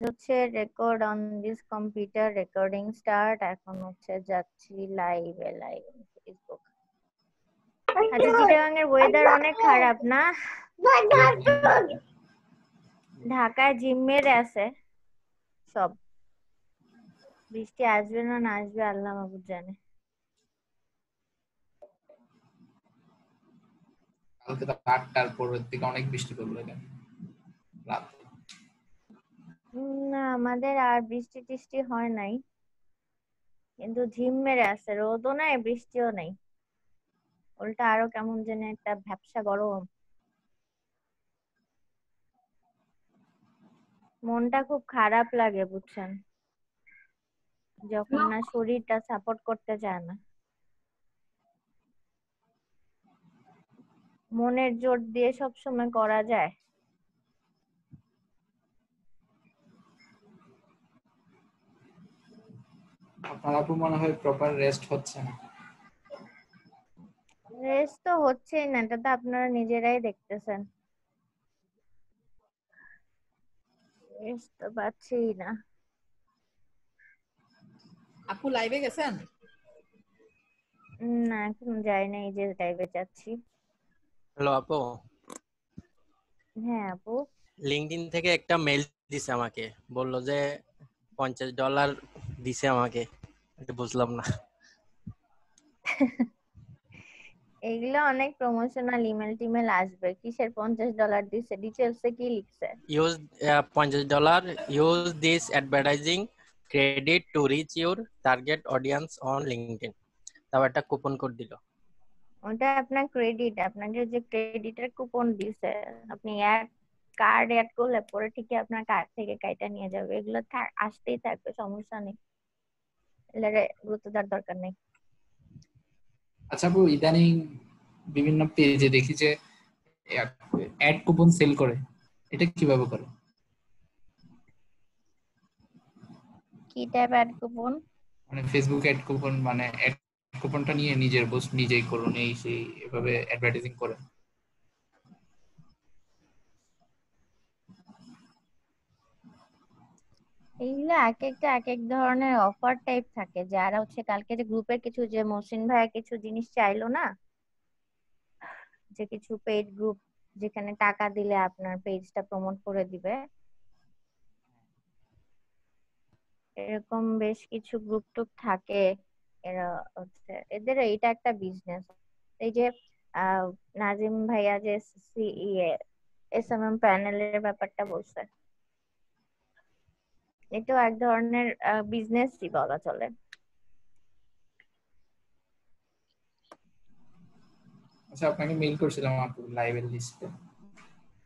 হচ্ছে record on this computer, recording start. এখন হচ্ছে যাচ্ছি লাইভে, লাইভ ফেসবুক। আচ্ছা, চিটাগাংয়ের ওয়েদার অনেক খারাপ না? ঢাকায় জিম মেরে আছে সব। বৃষ্টি আসবে না না আসবে আল্লাহ মাবুদ জানে। কালকে তো 8টার পরের দিকে অনেক বৃষ্টি পড়লো এখানে রাত। না, আমাদের আর বৃষ্টি টিষ্টি হয় নাই, কিন্তু ঝিম মেরে আছে, রোদও নাই বৃষ্টিও নাই, উল্টা আরো কেমন যেন একটা ভ্যাপসা গরম। মনটা খুব খারাপ লাগে বুঝছেন, যখন না শরীরটা সাপোর্ট করতে চায় না। মনের জোর দিয়ে সব সময় করা যায়? আপনার আপু মনে হয় প্রপার রেস্ট হচ্ছে না। রেস্ট তো হচ্ছেই না, এটা তো আপনারা নিজেরাই দেখতেছেন, রেস্ট তো পাচ্ছিই না। আপু লাইভে গেছেন? না, এখন যাই না, এই যে লাইভে যাচ্ছি। হ্যালো আপু, হ্যাঁ আপু। লিঙ্কডইন থেকে একটা মেল দিছে আমাকে, বললো যে $50 দিছে আমাকে। এটা বুঝলাম না। এগুলো অনেক প্রমোশনাল ইমেল টিমেল আসবে, কিসের $50 দিছে, ডিটেলসে কি লিখছে? Use $50, use this advertising credit to reach your target audience on LinkedIn. তারপর একটা কুপন কোড দিল। ওটা আপনার ক্রেডিট, আপনাকে যে ক্রেডিটের কুপন দিছে, আপনি এক কার্ড অ্যাড করলে পরে ঠিকই আপনার কার্ড থেকে কাইটা নিয়ে যাবে, এগুলো আসতেই থাকবে, সমস্যা নেই, এগুলো গুরুত্ব দেওয়ার দরকার নেই। আচ্ছা আপু, ইদানিং বিভিন্ন পেজে দেখি যে অ্যাড কুপন সেল করে, এটা কিভাবে করে? কি টাইপ অ্যাড কুপন? মানে ফেসবুক অ্যাড কুপন, মানে অ্যাড কুপনটা নিয়ে নিজের পোস্ট নিজেই করুন, এই সেই এভাবে অ্যাডভার্টাইজিং করেন। এইগুলো এক একটা এক এক ধরনের অফার টাইপ থাকে, যারা হচ্ছে কালকে যে গ্রুপের কিছু, যে মহসিন ভাইয়া কিছু জিনিস চাইলো না, যে কিছু পেইড গ্রুপ যেখানে টাকা দিলে আপনার পেজটা প্রমোট করে দিবে, এরকম বেশ কিছু গ্রুপ টুপ থাকে। এরা হচ্ছে, এদের এইটা একটা বিজনেস। এই যে নাজিম ভাইয়া যে এসএমএম প্যানেলের ব্যাপারটা বলছে, এটাও এক ধরনের বিজনেসই বলা চলে। আচ্ছা, আপনাকে মেইল করছিলাম আপু লাইভের লিস্টে।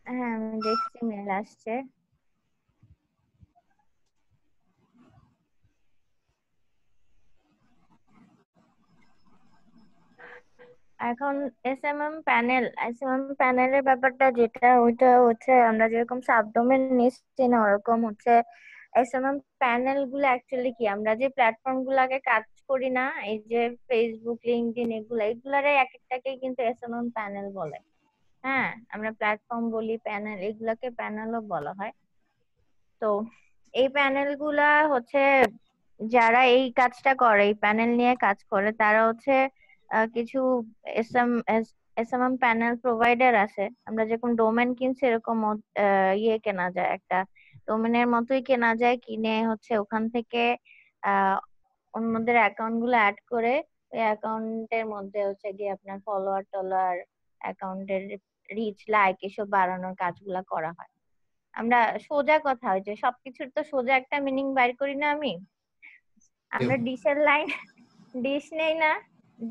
হ্যাঁ, আমি দেখছি মেল আসছে। এখন এসএমএম প্যানেলের ব্যাপারটা যেটা, ওইটা হচ্ছে আমরা যেরকম সাবডোমেন নিচ্ছি না, ওরকম হচ্ছে এসএমএম প্যানেল গুলো অ্যাকচুয়ালি কি, আমরা যে প্ল্যাটফর্ম গুলাকে কাজ করি না, এই যে ফেসবুক, লিঙ্কডইন, এগুলারে এক একটাকে কিন্তু এসএমএম প্যানেল বলে। হ্যাঁ, আমরা প্ল্যাটফর্ম বলি, প্যানেল, এগুলাকে প্যানেলও বলা হয়। তো এই প্যানেল গুলা হচ্ছে, যারা এই কাজটা করে, এই প্যানেল নিয়ে কাজ করে, তারা হচ্ছে কিছু এসএম এসএমএম প্যানেল প্রোভাইডার আছে। আমরা যেরকম ডোমেন কিনছি, এরকম ইয়ে কেনা যায়, একটা ডোমেনের মতোই কেনা যায়, কিনে হচ্ছে ওখান থেকে আহ অন্যদের অ্যাকাউন্ট গুলো অ্যাড করে, ওই অ্যাকাউন্টের মধ্যে হচ্ছে গিয়ে আপনার ফলোয়ার টলোয়ার, অ্যাকাউন্টের রিচ, লাইক এসব বাড়ানোর কাজগুলা করা হয়। আমরা সোজা কথা, হয় যে সবকিছুর তো সোজা একটা মিনিং বাইর করি না আমি। আমরা ডিশের লাইন, ডিশ নেই না,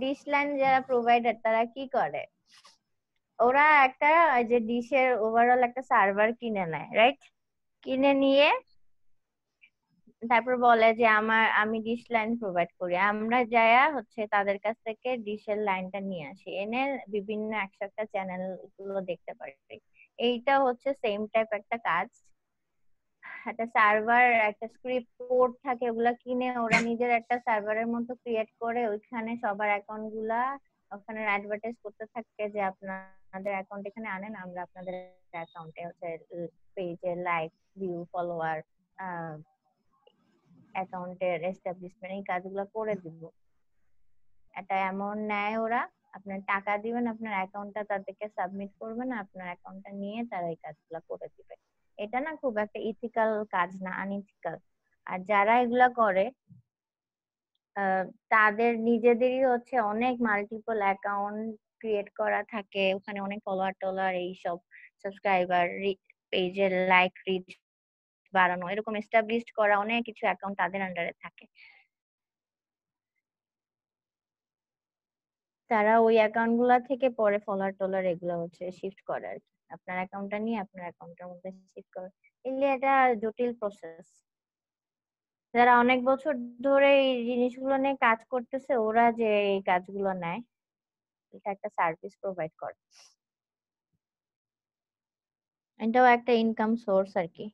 ডিশ লাইন যারা প্রোভাইডার তারা কি করে, ওরা একটা যে ডিশের ওভারঅল একটা সার্ভার কিনে নেয়, রাইট? কিনে নিয়ে তারপর বলে যে আমি ডিশ লাইন প্রোভাইড করি, আমরা যায়া হচ্ছে তাদের কাছ থেকে ডিশের লাইনটা নিয়ে আসি, এনে বিভিন্ন একসাথে চ্যানেল গুলো দেখতে পারি। এইটা হচ্ছে সেম টাইপ একটা কাজ। একটা সার্ভার, একটা স্ক্রিপ্ট কোড থাকে, ওগুলা কিনে ওরা নিজের একটা সার্ভারের মতো ক্রিয়েট করে, ওইখানে সবার অ্যাকাউন্ট গুলা ওখানে অ্যাডভার্টাইজ করতে থাকে যে আপনাদের অ্যাকাউন্ট এখানে আনেন, আমরা আপনাদের অ্যাকাউন্টে হচ্ছে পেজে লাইক, ভিউ, ফলোয়ার অ্যাকাউন্টের এস্টাবলিশমেন্ট, এই কাজগুলো করে দিব। একটা অ্যামাউন্ট নেয় ওরা, আপনার টাকা দিবেন, আপনার অ্যাকাউন্টটা তাদেরকে সাবমিট করবেন, আপনার অ্যাকাউন্টটা নিয়ে তারা এই কাজগুলো করে দিবে। এটা না খুব একটা ইথিক্যাল কাজ না, আনইথিক্যাল। আর যারা এগুলা করে তাদের নিজেদেরই হচ্ছে অনেক মাল্টিপল অ্যাকাউন্ট ক্রিয়েট করা থাকে, ওখানে অনেক ফলোয়ার টলার এইসব সাবস্ক্রাইবার, পেজের লাইক রিচ বাড়ানো, এরকম এস্টাবলিশড করা অনেক কিছু অ্যাকাউন্ট তাদের আন্ডারে থাকে। তারা ওই অ্যাকাউন্ট গুলা থেকে পরে ফলোয়ার টলার এগুলো হচ্ছে শিফট করে আর কি, আপনার অ্যাকাউন্টটা নিয়ে আপনার অ্যাকাউন্টের মধ্যে শিফট করে। এগুলি এটা জটিল প্রসেস। যারা অনেক বছর ধরে এই জিনিসগুলো নিয়ে কাজ করতেছে, ওরা যে এই কাজগুলো নেয়, এটা একটা সার্ভিস প্রোভাইড করে, এটাও একটা ইনকাম সোর্স আর কি।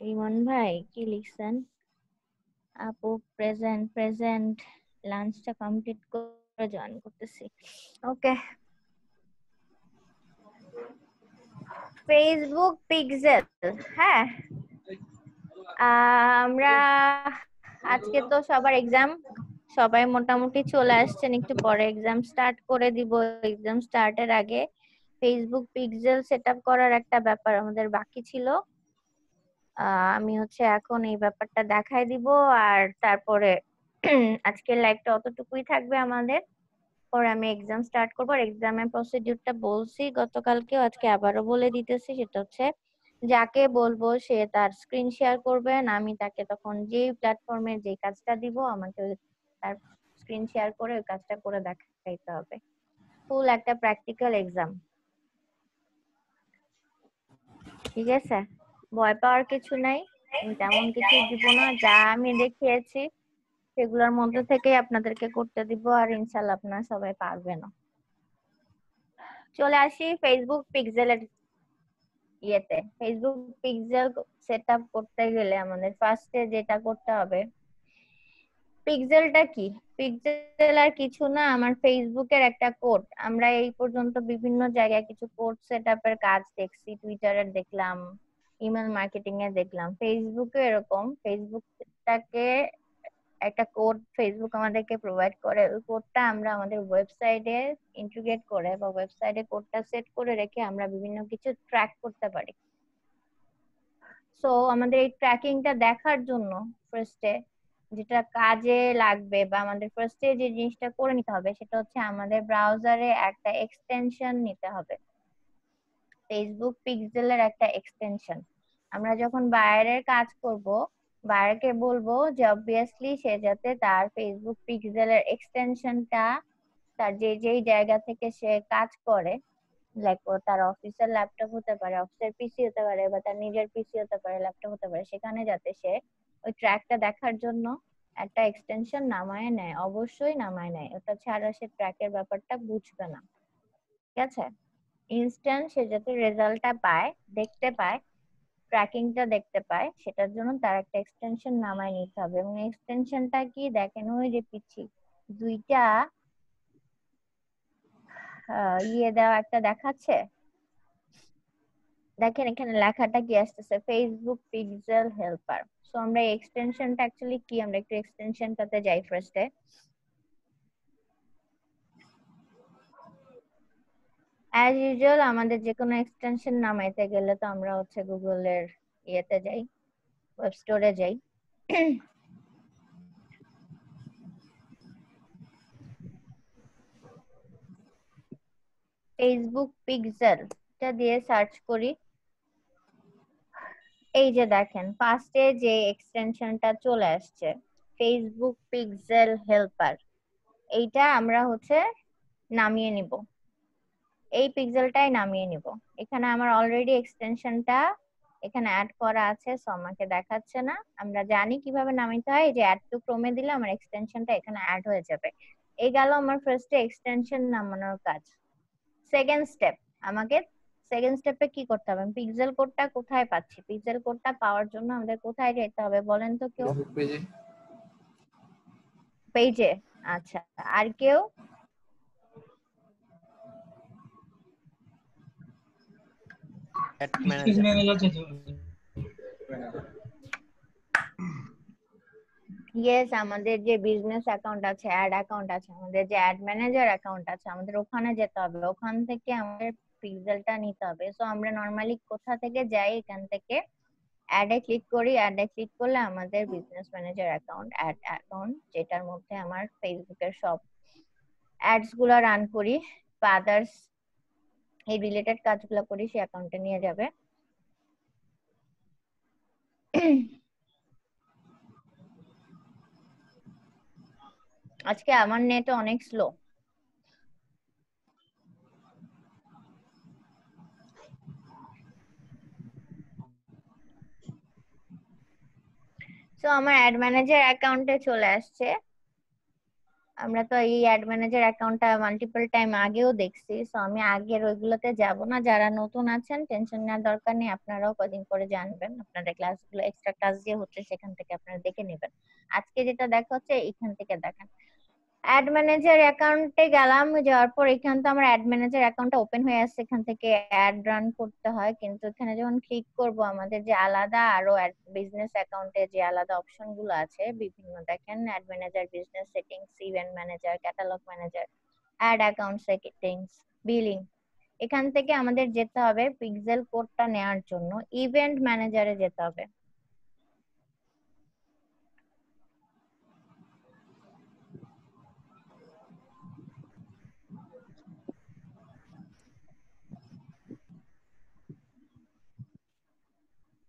রিমন ভাই কি লিখছেন? আপু প্রেজেন্ট প্রেজেন্ট, লাঞ্চটা কমপ্লিট করে জয়েন করতেছি। ওকে, ফেসবুক পিক্সেল। হ্যাঁ, আমরা আজকে তো সবার এক্সাম, সবাই মোটামুটি চলে আসছেন, একটু পরে এক্সাম স্টার্ট করে দিব। এক্সাম স্টার্টের আগে ফেসবুক পিক্সেল সেটআপ করার একটা ব্যাপার আমাদের বাকি ছিল। আমি হচ্ছে এখন এই ব্যাপারটা দেখাই দিব, আর তারপরে আজকের লাইভটা অতটুকুই থাকবে আমাদের। পরে আমি এক্সাম স্টার্ট করবো। আর এক্সামের প্রসিডিউরটা বলছি গতকালকেও, আজকে আবারও বলে দিতেছি। সেটা হচ্ছে যাকে বলবো সে তার স্ক্রিন শেয়ার করবেন, আমি তাকে তখন যে প্ল্যাটফর্মে যে কাজটা দিব আমাকে তার স্ক্রিন শেয়ার করে ওই কাজটা করে দেখাইতে হবে। ফুল একটা প্র্যাকটিক্যাল এক্সাম, ঠিক আছে? ভয় পাওয়ার কিছু নাই, আমি তেমন কিছু দিব না, যা আমি দেখিয়েছি সেগুলোর মধ্যে থেকেই আপনাদেরকে করতে দিব, আর ইনশাল্লাহ আপনারা সবাই পারবেন। চলে আসি ফেসবুক পিক্সেলের ইয়েতে। ফেসবুক পিক্সেল সেটআপ করতে গেলে আমাদের ফার্স্টে যেটা করতে হবে, পিক্সেলটা কি? পিক্সেল আর কিছু না, আমার ফেসবুকের একটা কোড। আমরা এই পর্যন্ত বিভিন্ন জায়গায় কিছু কোড সেটআপের কাজ দেখছি, টুইটারে দেখলাম, ইমেল মার্কেটিং এ দেখলাম, ফেসবুকে এরকম। ফেসবুকটাকে একটা কোড ফেসবুক আমাদেরকে প্রোভাইড করে, ওই কোডটা আমরা আমাদের ওয়েবসাইটে ইন্টিগ্রেট করে বা ওয়েবসাইটে কোডটা সেট করে রেখে আমরা বিভিন্ন কিছু ট্র্যাক করতে পারি। সো আমাদের এই ট্র্যাকিংটা দেখার জন্য ফার্স্টে যেটা কাজে লাগবে বা আমাদের ফার্স্টে যে জিনিসটা করে নিতে হবে সেটা হচ্ছে আমাদের ব্রাউজারে একটা এক্সটেনশন নিতে হবে, ফেসবুক পিক্সেলের একটা এক্সটেনশন। আমরা যখন বাইরের কাজ করব, বাইরেকে বলবো যে অবভিয়াসলি সে যাতে তার ফেসবুক পিক্সেলের এক্সটেনশনটা তার যে যেই জায়গা থেকে সে কাজ করে, লাইক তার অফিসের ল্যাপটপ হতে পারে, অফিসের পিসি হতে পারে, বা তার নিজের পিসি হতে পারে, ল্যাপটপ হতে পারে, সেখানে যাতে সে ওই ট্র্যাকটা দেখার জন্য একটা এক্সটেনশন নামায় নেয়, অবশ্যই নামায় নেয়। ওটা ছাড়া সে ট্র্যাকের ব্যাপারটা বুঝবে না, ঠিক আছে? ইনস্ট্যান্ট সে যাতে রেজাল্টটা পায়, দেখতে পায়, ট্র্যাকিংটা দেখতে পায়, সেটার জন্য তার একটা এক্সটেনশন নামায় নিতে হবে। এবং এক্সটেনশনটা কি দেখেন, ওই যে পিচ্ছি দুইটা ইয়ে দেওয়া একটা দেখাচ্ছে, দেখেন এখানে লেখাটা কি আসতেছে, ফেসবুক পিক্সেল হেল্পার। সো আমরা এই এক্সটেনশনটা অ্যাকচুয়ালি কি, আমরা একটু এক্সটেনশনটাতে যাই ফার্স্টে। অ্যাজ ইউজুয়াল আমাদের যে কোনো এক্সটেনশন নামাইতে গেলে তো আমরা হচ্ছে গুগলের ইয়েতে যাই, ওয়েব স্টোরে যাই। ফেসবুক পিক্সেল এটা দিয়ে সার্চ করি। এই যে দেখেন ফার্স্টে যে এক্সটেনশনটা চলে আসছে, ফেসবুক পিক্সেল হেল্পার, এইটা আমরা হচ্ছে নামিয়ে নিব, এই পিক্সেলটাই নামিয়ে নিব। এখানে আমার অলরেডি এক্সটেনশনটা এখানে অ্যাড করা আছে, সো আমাকে দেখাচ্ছে না। আমরা জানি কিভাবে নামাইতে হয়, এই যে অ্যাড টু ক্রোমে দিলে আমার এক্সটেনশনটা এখানে অ্যাড হয়ে যাবে। এই গেল আমার ফার্স্টে এক্সটেনশন নামানোর কাজ। সেকেন্ড স্টেপ, আমাকে সেকেন্ড স্টেপে কি করতে হবে, পিক্সেল কোডটা কোথায় পাচ্ছি, পিক্সেল কোডটা পাওয়ার জন্য আমাদের কোথায় যেতে হবে বলেন তো কেউ? ফেসবুক পেজে। পেজে, আচ্ছা। আর কেউ? Ad space manager. ম্যানেজার যেতে ইয়েস, আমাদের যে বিজনেস অ্যাকাউন্ট আছে, অ্যাড অ্যাকাউন্ট আছে, আমাদের যে অ্যাড ম্যানেজার অ্যাকাউন্ট আছে, আমাদের ওখানে যেতে হবে। ওখান থেকে আমাদের পিক্সেলটা নিতে হবে। সো আমরা নর্মালি কোথা থেকে যাই, এখান থেকে অ্যাডে ক্লিক করি। অ্যাডে ক্লিক করলে আমাদের business manager account, ad account, যেটার মধ্যে আমার ফেসবুকের সব অ্যাডস গুলো রান করি বা আদার্স এই রিলেটেড কাজগুলো করি, সেই অ্যাকাউন্টে নিয়ে যাবে। আজকে আমার নেট অনেক স্লো। তো আমার অ্যাড ম্যানেজার অ্যাকাউন্টে চলে আসছে। আমরা তো এই অ্যাড ম্যানেজার অ্যাকাউন্টটা মাল্টিপল টাইম আগেও দেখছি, সো আমি আগের ওইগুলোতে যাব না। যারা নতুন আছেন টেনশন নেওয়ার দরকার নেই, আপনারাও কদিন করে জানবেন। আপনাদের ক্লাসগুলো এক্সট্রা ক্লাস যে হচ্ছে সেখান থেকে আপনারা দেখে নেবেন। আজকে যেটা দেখা হচ্ছে এখান থেকে দেখেন। অ্যাড ম্যানেজার অ্যাকাউন্টে গেলাম, যাওয়ার পর এখান তো আমার অ্যাড ম্যানেজার অ্যাকাউন্টটা ওপেন হয়ে আসছে। এখান থেকে অ্যাড রান করতে হয়, কিন্তু এখানে যখন ক্লিক করব আমাদের যে আলাদা আরো বিজনেস অ্যাকাউন্টে যে আলাদা অপশন গুলো আছে বিভিন্ন, দেখেন ad manager, business settings, event manager, catalogue manager, ad account settings, billing. এখান থেকে আমাদের যেতে হবে পিক্সেল কোডটা নেওয়ার জন্য ইভেন্ট ম্যানেজারে যেতে হবে।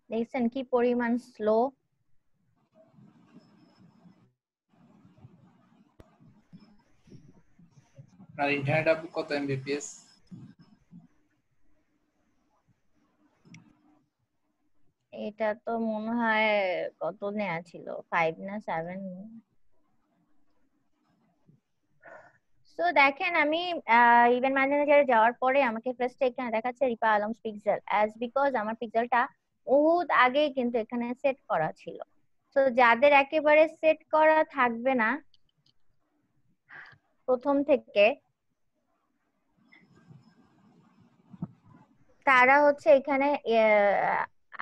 দেখছেন কি পরিমাণ স্লো। আপনার ইন্টারনেট আপু কত এমবিপিএস? এটা তো মনে হয় কত নেওয়া ছিল, 5 না 7। তো দেখেন আমি ইভেন্ট ম্যানেজারে যাওয়ার পরে আমাকে ফার্স্ট এখানে দেখাচ্ছে Ripa Alam's pixel, as because আমার পিক্সেলটা বহুত আগে কিন্তু এখানে সেট করা ছিল। তো যাদের একেবারে সেট করা থাকবে না প্রথম থেকে, তারা হচ্ছে এখানে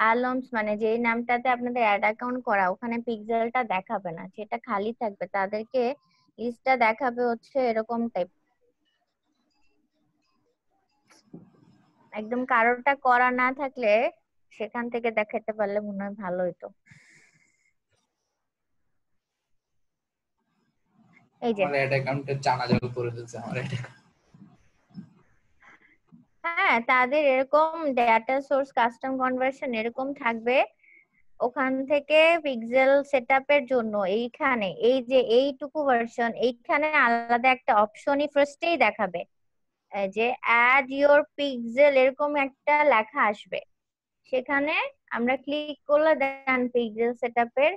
আলমস মানে যে নামটাতে আপনাদের অ্যাড অ্যাকাউন্ট করা, ওখানে পিক্সেলটা দেখাবে না, সেটা খালি থাকবে। তাদেরকে লিস্টটা দেখাবে হচ্ছে এরকম টাইপ, একদম কারোরটা করা না থাকলে সেখান থেকে দেখাতে পারলে মনে হয় ভালো হতো। এই যে আমার অ্যাড অ্যাকাউন্টে জানা জল করে দিয়েছে আমার অ্যাড। হ্যাঁ, তাদের এরকম ডেটা সোর্স কাস্টম কনভার্সন এরকম থাকবে। ওখান থেকে পিক্সেল সেটআপের জন্য এইখানে এই যে এইটুকু ভার্সন, এইখানে আলাদা একটা অপশনই ফার্স্টেই দেখাবে, এই যে অ্যাড ইওর পিক্সেল এরকম একটা লেখা আসবে। সেখানে আমরা ক্লিক করলে দেন পিক্সেল সেটআপের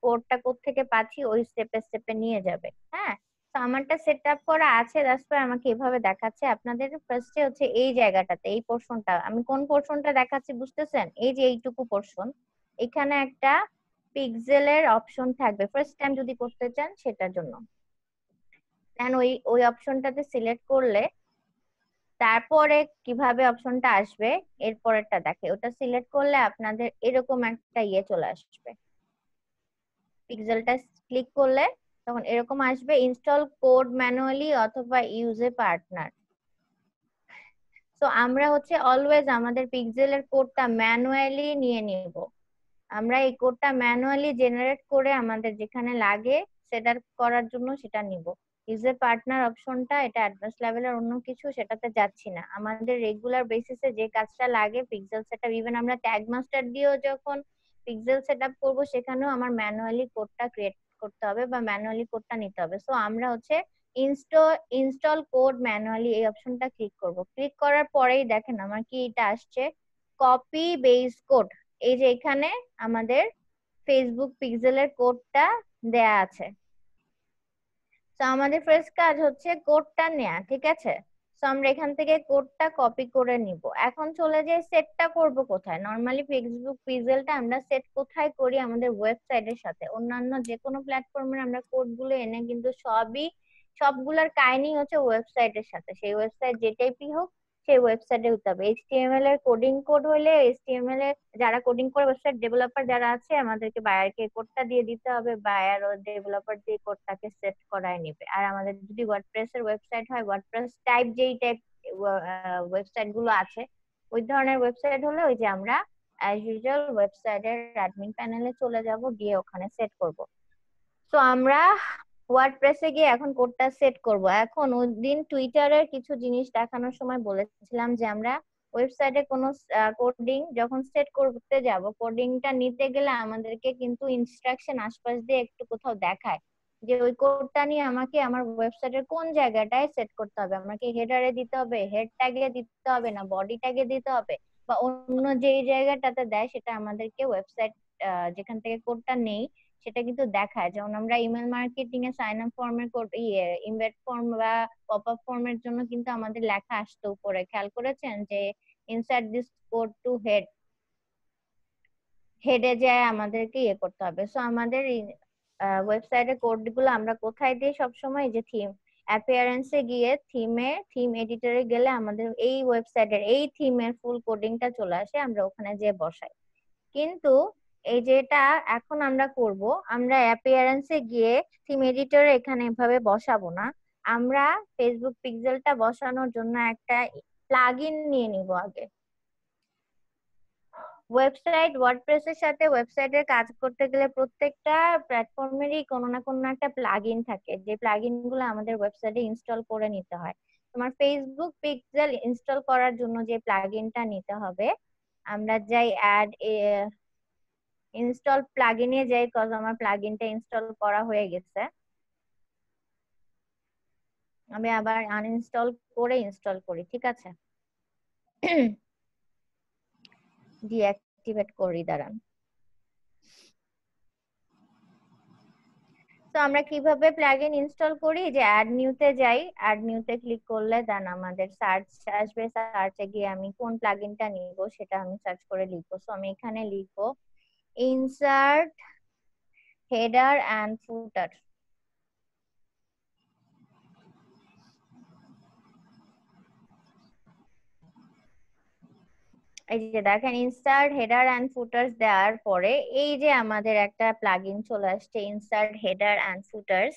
কোডটা কোত্থেকে পাচ্ছি ওই স্টেপে স্টেপে নিয়ে যাবে। হ্যাঁ, তো আমারটা সেটআপ করা আছে, দ্যাটস ওয়াই আমাকে এভাবে দেখাচ্ছে। আপনাদের ফার্স্টে হচ্ছে এই জায়গাটাতে, এই পোরশনটা, আমি কোন পোরশনটা দেখাচ্ছি বুঝতেছেন? এই যে এইটুকু পোরশন, এখানে একটা পিক্সেলের অপশন থাকবে ফার্স্ট টাইম যদি করতে চান সেটার জন্য। দেন ওই ওই অপশনটাতে সিলেক্ট করলে তারপরে কিভাবে অপশনটা আসবে এরপরেরটা দেখে, ওটা সিলেক্ট করলে আপনাদের এরকম একটা ইয়ে চলে আসবে। পিক্সেলটা ক্লিক করলে তখন এরকম আসবে, ইনস্টল কোড ম্যানুয়ালি অথবা ইউজ এ পার্টনার। তো আমরা হচ্ছে অলওয়েজ আমাদের পিক্সেলের কোডটা ম্যানুয়ালি নিয়ে নিব। আমরা এই কোডটা ম্যানুয়ালি জেনারেট করে আমাদের যেখানে লাগে সেটা করার জন্য সেটা নিব। ইউজার পার্টনার অপশনটা এটা অ্যাডভান্স লেভেলের অন্য কিছু, সেটাতে যাচ্ছি না। আমাদের রেগুলার বেসিসে যে কাজটা লাগে পিক্সেল সেটআপ, ইভেন আমরা ট্যাগ মাস্টার দিয়েও যখন পিক্সেল সেটআপ করব সেখানেও আমার ম্যানুয়ালি কোডটা ক্রিয়েট করতে হবে বা ম্যানুয়ালি কোডটা নিতে হবে। সো আমরা হচ্ছে ইনস্টল কোড ম্যানুয়ালি এই অপশনটা ক্লিক করব। ক্লিক করার পরেই দেখেন আমার কি এটা আসছে, কপি বেস কোড। এই যে এখানে আমাদের ফেসবুক পিক্সেলের কোডটা দেয়া আছে। তো আমাদের ফার্স্ট কাজ হচ্ছে কোডটা নেয়া, ঠিক আছে? তো আমরা এখান থেকে কোডটা কপি করে নিব। এখন চলে যাই সেটটা করব কোথায়। নরমালি ফেসবুক পিক্সেলটা আমরা সেট কোথায় করি? আমাদের ওয়েবসাইটের সাথে। অন্যান্য যে কোনো প্ল্যাটফর্মে আমরা কোডগুলো এনে কিন্তু সবগুলার কাহিনী হচ্ছে ওয়েবসাইটের সাথে। সেই ওয়েবসাইট যে টাইপই হোক সেই ওয়েবসাইটে দিতে হবে। এইচটিএমএল এর কোডিং কোড হলে এইচটিএমএল এর যারা কোডিং করে ওয়েবসাইট ডেভেলপার যারা আছে আমাদেরকে বায়ারকে কোডটা দিয়ে দিতে হবে, বায়ার ও ডেভেলপার দিয়ে কোডটাকে সেট করায় নিবে। আর আমাদের যদি ওয়ার্ডপ্রেস এর ওয়েবসাইট হয়, ওয়ার্ডপ্রেস টাইপ যেই টাইপ ওয়েবসাইট গুলো আছে ওই ধরনের ওয়েবসাইট হলে ওই যে আমরা অ্যাজ ইউজুয়াল ওয়েবসাইটের অ্যাডমিন প্যানেলে চলে যাব, গিয়ে ওখানে সেট করব। তো আমরা ওয়ার্ডপ্রেসে গিয়ে এখন কোডটা সেট করব। এখন ওই দিন টুইটারের কিছু জিনিস দেখানোর সময় বলেছিলাম যে আমরা ওয়েবসাইটে কোনো কোডিং যখন সেট করতে যাব, কোডিংটা নিতে গেলে আমাদেরকে কিন্তু ইনস্ট্রাকশন আশপাশ দিয়ে একটু কোথাও দেখায় যে ওই কোডটা নিয়ে আমাকে আমার ওয়েবসাইটের কোন জায়গাটায় সেট করতে হবে। আমাকে হেডারে দিতে হবে, হেড ট্যাগে দিতে হবে, না বডি ট্যাগে দিতে হবে, বা অন্য যেই জায়গাটাতে দেয় সেটা আমাদেরকে ওয়েবসাইট যেখান থেকে কোডটা নেই সেটা কিন্তু দেখায়। যেমন আমরা ইমেল মার্কেটিং এ সাইন আপ ফর্মের কোড ইনভাইট ফর্ম বা পপ আপ ফর্মের জন্য কিন্তু আমাদের লেখা আসতো উপরে, খেয়াল করেছেন যে insert this code to head, হেডে যায় আমাদেরকে ইয়ে করতে হবে। সো আমাদের ওয়েবসাইটের কোড গুলো আমরা কোথায় দিই সবসময়, যে থিম অ্যাপিয়ারেন্সে গিয়ে থিম এডিটরে গেলে আমাদের এই ওয়েবসাইটের এই থিমের ফুল কোডিংটা চলে আসে, আমরা ওখানে যেয়ে বসাই। কিন্তু এই যেটা এখন আমরা করব, আমরা অ্যাপিয়ারেন্সে গিয়ে থিম এডিটরে এখানে এভাবে বসাবো না, আমরা ফেসবুক পিক্সেলটা বসানোর জন্য একটা প্লাগইন নিয়ে নিব আগে। ওয়েবসাইট ওয়ার্ডপ্রেসের সাথে ওয়েবসাইটের কাজ করতে গেলে প্রত্যেকটা প্ল্যাটফর্মেরই কোনো না কোনো একটা প্লাগইন থাকে, যে প্লাগইন গুলো আমাদের ওয়েবসাইটে ইনস্টল করে নিতে হয়। তোমার ফেসবুক পিক্সেল ইনস্টল করার জন্য যে প্লাগইনটা নিতে হবে, আমরা যাই অ্যাড ইনস্টল প্লাগইনে যাই, কজ আমার প্লাগইনটা ইনস্টল করা হয়ে গেছে। আমি আবার আনইনস্টল করে ইনস্টল করি, ঠিক আছে? ডিঅ্যাক্টিভেট করি, দাঁড়ান। তো আমরা কিভাবে প্লাগইন ইনস্টল করি, যে অ্যাড নিউতে যাই, অ্যাড নিউতে ক্লিক করলে দেন আমাদের সার্চ আসবে, সার্চে গিয়ে আমি কোন প্লাগইনটা নিব সেটা আমি সার্চ করে লিখবো। সো আমি এখানে লিখবো ইনসার্ট হেডার এন্ড ফুটার। এই যে দেখেন ইনসার্ট হেডার এন্ড ফুটার্স দেওয়ার পরে এই যে আমাদের একটা প্লাগইন চলে আসছে ইনসার্ট হেডার এন্ড ফুটার্স।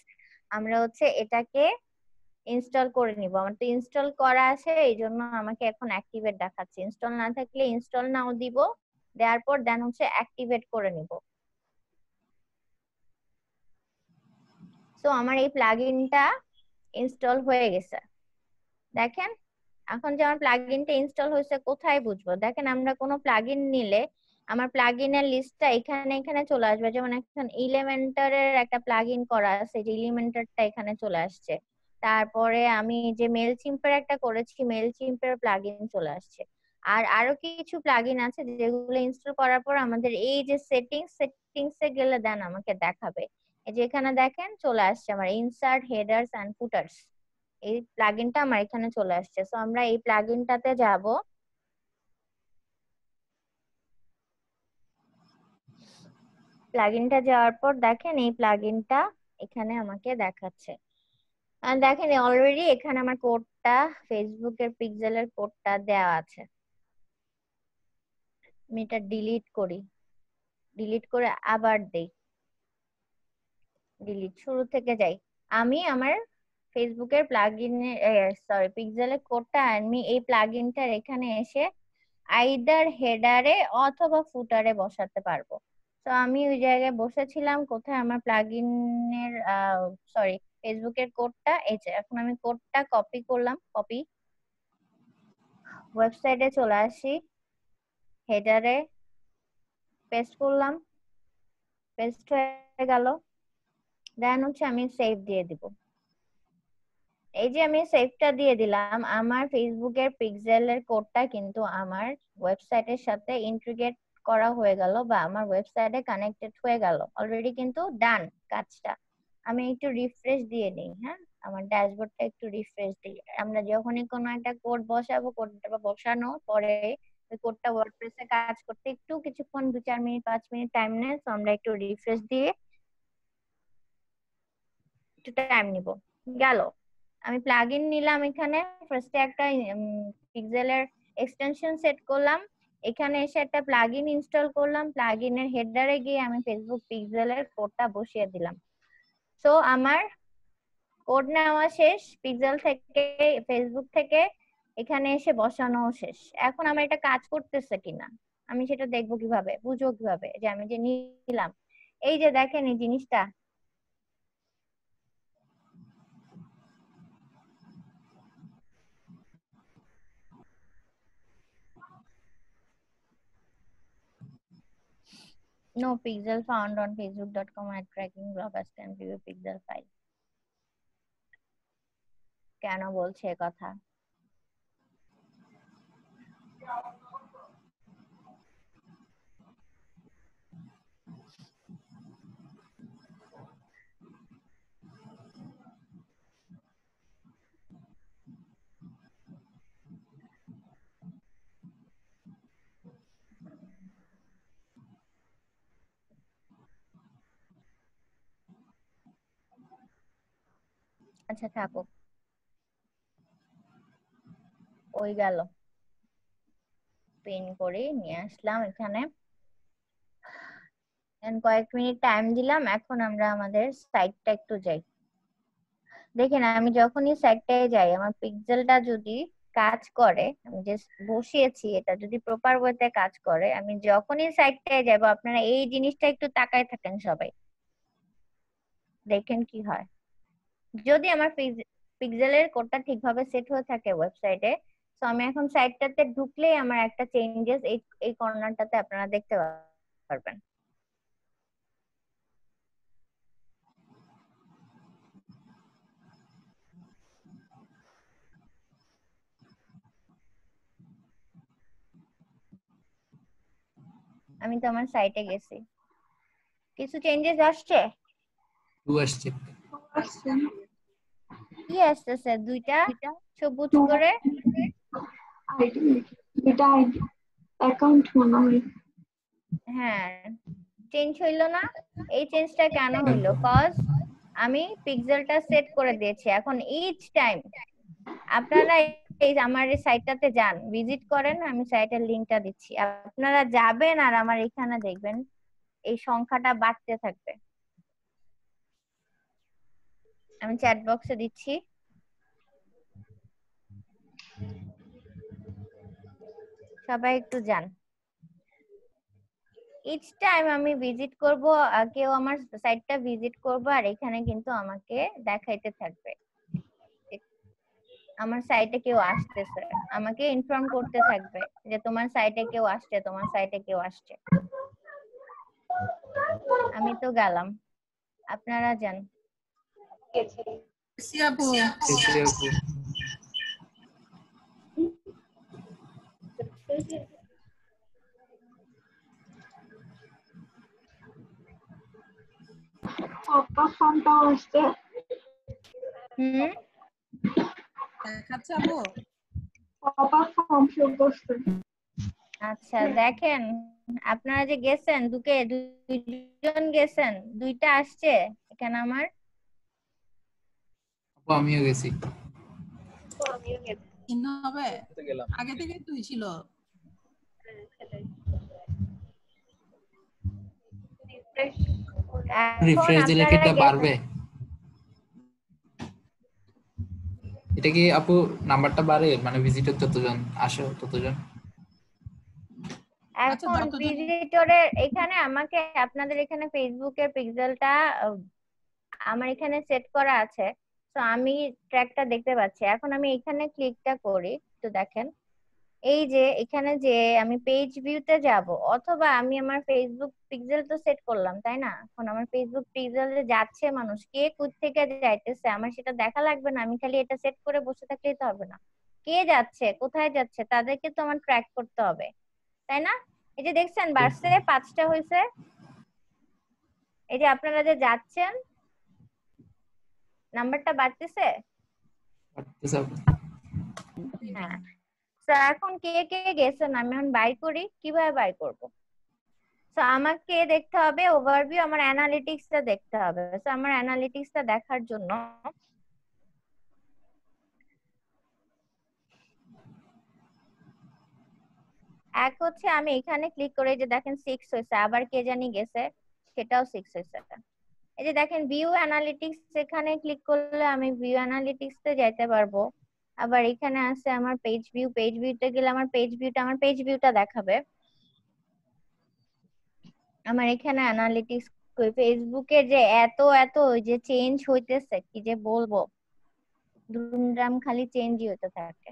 আমরা হচ্ছে এটাকে ইনস্টল করে নিব। আমার তো ইনস্টল করা আছে, এই জন্য আমাকে এখন অ্যাক্টিভেট দেখাচ্ছে। ইনস্টল না থাকলে ইনস্টল নাও দিব, দেওয়ার পর দেন হচ্ছে অ্যাক্টিভেট করে নিব। সো আমার এই প্লাগইনটা ইনস্টল হয়ে গেছে, দেখেন। এখন যে আমার প্লাগইনটা ইনস্টল হয়েছে কোথায় বুঝবো, দেখেন আমরা কোনো প্লাগইন নিলে আমার প্লাগইনের লিস্টটা এখানে এখানে চলে আসবে। যেমন এখন এলিমেন্টারের একটা প্লাগইন করা আছে, যে এলিমেন্টারটা এখানে চলে আসছে। তারপরে আমি যে মেলচিম্পের একটা করেছি, মেলচিম্পের প্লাগইন চলে আসছে। আর আরো কিছু প্লাগইন আছে যেগুলো ইনস্টল করার পর আমাদের এই যে সেটিংসে গেলে দেন আমাকে দেখাবে। এই যে এখানে দেখেন চলে আসছে আমার ইনসার্ট হেডার্স এন্ড ফুটার্স, এই প্লাগইনটা আমার এখানে চলে আসছে। সো আমরা এই প্লাগইনটাতে যাব। প্লাগইনটা যাওয়ার পর দেখেন এই প্লাগইনটা এখানে আমাকে দেখাচ্ছে। আর দেখেন অলরেডি এখানে আমার কোডটা, ফেসবুকের পিক্সেলের কোডটা দেওয়া আছে। আমি এটা ডিলিট করি, ডিলিট করে আবার দেই, ডিলিট, শুরু থেকে যাই। আমি আমার ফেসবুকের প্লাগইনের পিক্সেলের কোডটা আমি এই প্লাগইনটার এখানে এসে আইদার হেডারে অথবা ফুটারে বসাতে পারবো। তো আমি ওই জায়গায় বসেছিলাম, কোথায় আমার প্লাগইনের ফেসবুকের কোডটা, এই যে এখন আমি কোডটা কপি করলাম, কপি, ওয়েবসাইটে চলে আসি, হেডারে পেস্ট করলাম, পেস্ট হয়ে গেল। দেন হচ্ছে আমি সেভ দিয়ে দিব। এই যে আমি সেভটা দিয়ে দিলাম, আমার ফেসবুকের পিক্সেলের কোডটা কিন্তু আমার ওয়েবসাইটের সাথে ইন্টিগ্রেট করা হয়ে গেল, বা আমার ওয়েবসাইটে কানেক্টেড হয়ে গেল অলরেডি, কিন্তু ডান কাজটা। আমি একটু রিফ্রেশ দিয়ে নিই, হ্যাঁ আমার ড্যাশবোর্ডটা একটু রিফ্রেশ দিই। আমরা যখনই কোনো একটা কোড বসাবো, কোডটা বসানো পরে ওই কোডটা ওয়ার্ডপ্রেসে কাজ করতে একটু কিছুক্ষণ 2-4 মিনিট 5 মিনিট টাইম নেয়। তো আমরা একটু রিফ্রেশ দিয়ে একটু টাইম নিব, গেল। আমি প্লাগইন নিলাম, এখানে ফার্স্টে একটা পিক্সেলের এক্সটেনশন সেট করলাম, এখানে এসে একটা প্লাগইন ইনস্টল করলাম, প্লাগইনের হেডারে গিয়ে আমি ফেসবুক পিক্সেলের কোডটা বসিয়ে দিলাম। সো আমার কোড নেওয়া শেষ পিক্সেল থেকে, ফেসবুক থেকে, এখানে এসে বসানো শেষ। এখন আমার এটা কাজ করতেছে কিনা আমি সেটা দেখবো কিভাবে, বুঝবো কিভাবে যে আমি যে নিলাম? এই যে দেখেন এই জিনিসটা, no pixel found on facebook.com at tracking bloggers can view pixel file। কেন বলছে এ কথা? আচ্ছা থাকুক, ওই গেল, পিন করে নিয়ে আসলাম এখানে। কয়েক মিনিট টাইম দিলাম, এখন আমরা আমাদের সাইটটা একটু যাই। দেখেন আমি যখনই সাইটটায় যাই আমার পিক্সেলটা যদি কাজ করে, আমি যে বসিয়েছি এটা যদি প্রপার ওয়েতে কাজ করে, আমি যখনই সাইটটায় যাব আপনারা এই জিনিসটা একটু তাকায় থাকেন সবাই, দেখেন কি হয়। যদি আমার পিক্সেলের কোডটা ঠিকভাবে সেট হয়ে থাকে ওয়েবসাইটে, তো আমি এখন সাইটটাতে ঢুকলেই আমার একটা চেঞ্জেস এই এই কর্নারটাতে আপনারা দেখতে পারবেন। আমি তো আমার সাইটে গেছি, কিছু চেঞ্জেস আসছে? আসছে। কি আসতেছে? দুইটা সবুজ করে এটা অ্যাকাউন্ট মনে হয়। হ্যাঁ চেঞ্জ হইলো না? এই চেঞ্জটা কেন হইলো? কজ আমি পিক্সেলটা সেট করে দিয়েছি। এখন ইচ টাইম আপনারা এই আমার এই সাইটটাতে যান, ভিজিট করেন, আমি সাইটের লিংকটা দিচ্ছি, আপনারা যাবেন আর আমার এখানে দেখবেন এই সংখ্যাটা বাড়তে থাকবে। আমি চ্যাট বক্সে দিচ্ছি, সবাই একটু যান। ইচ টাইম আমি ভিজিট করব, কেউ আমার সাইটটা ভিজিট করবো আর এখানে কিন্তু আমাকে দেখাইতে থাকবে আমার সাইটে কেউ আসতেছে, আমাকে ইনফর্ম করতে থাকবে যে তোমার সাইটে কেউ আসছে, তোমার সাইটে কেউ আসছে। আমি তো গেলাম, আপনারা যান। আপু ফর্মটা আসছে। দেখাচ্ছে আপু? ফর্ম শো করছে। আচ্ছা দেখেন, আপনারা যে গেছেন দুইজন গেছেন, দুইটা আসছে এখানে আমার। আমিও গেছি। চিহ্ন হবে? আগে থেকে তুই ছিল। রিফ্রেশ দিলে কি এটা বাড়বে? এটা কি আপু নাম্বারটা বাড়ে, মানে ভিজিটর যতজন আসে ততজন? এখন ভিজিটরের এখানে আমাকে আপনাদের এখানে ফেসবুকের পিক্সেলটা আমার এখানে সেট করা আছে, তো আমি ট্র্যাকটা দেখতে পাচ্ছি। এখন আমি এখানে ক্লিকটা করি, তো দেখেন এই যে এখানে যে আমি পেজ ভিউতে যাব, অথবা আমি আমার ফেসবুক পিক্সেল তো সেট করলাম তাই না, এখন আমার ফেসবুক পিক্সেলে যাচ্ছে মানুষ, কে কোথা থেকে যাইতেছে আমার সেটা দেখা লাগবে না, আমি খালি এটা সেট করে বসে থাকলেই তো হবে না। কে যাচ্ছে কোথায় যাচ্ছে তাদেরকে তো আমার ট্র্যাক করতে হবে তাই না? এই যে দেখছেন বাড়ছে, 5টা হয়েছে। এই যে আপনারা যে যাচ্ছেন নাম্বারটা বাড়তেছে। হ্যাঁ, তো এখন কে কে গেছেন আমি এখন বাই করি, কিভাবে বাই করব? তো আমাকে দেখতে হবে ওভারভিউ, আমার অ্যানালিটিক্সটা দেখতে হবে। তো আমার অ্যানালিটিক্সটা দেখার জন্য এক হচ্ছে আমি এখানে ক্লিক করে যে দেখেন 6 হয়েছে, আবার কে জানি গেছে সেটাও 6 হয়েছে। এই যে দেখেন ভিউ অ্যানালিটিক্স, এখানে ক্লিক করলে আমি ভিউ অ্যানালিটিক্সে যাইতে পারবো। আবার এখানে আছে আমার পেজ ভিউ, পেজ ভিউতে গেলে আমার পেজ ভিউটা দেখাবে। আমার এখানে অ্যানালিটিক্স, ফেসবুকের যে এত এত ওই যে চেঞ্জ হইতেছে কি যে বলবো, দুমদাম খালি চেঞ্জই হতে থাকে।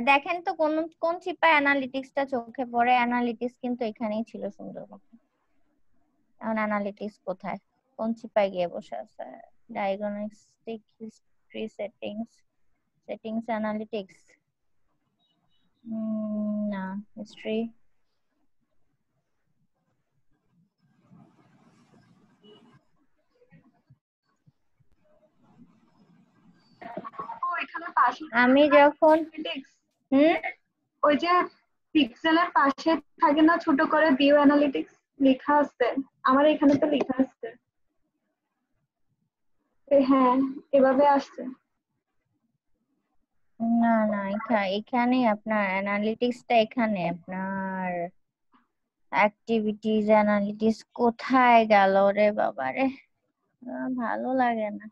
দেখেন তো কোন কোন চিপা অ্যানালিটিক্সটা চোখে পড়ে। অ্যানালিটিক্স কিন্তু এখানেই ছিল সুন্দর মতো। এখন অ্যানালিটিক্স কোথায়, কোন চিপায় গিয়ে বসে আছে? ডায়াগনস্টিক হিস্ট্রি, সেটিংস অ্যানালিটিক্স, না হিস্ট্রি। এখানে পাশে আমি যখন ওই যে পিক্সেলের পাশে থাকে না ছোট করে ভিউ অ্যানালিটিক্স লেখা আছে, আমার এখানে তো লেখা আছে। হ্যাঁ, এভাবে আসছে। না না, এখানে আপনার অ্যানালিটিক্সটা, এখানে আপনার অ্যাক্টিভিটিজ অ্যানালিটিক্স কোথায় গেল রে বাবা রে, ভালো লাগে না।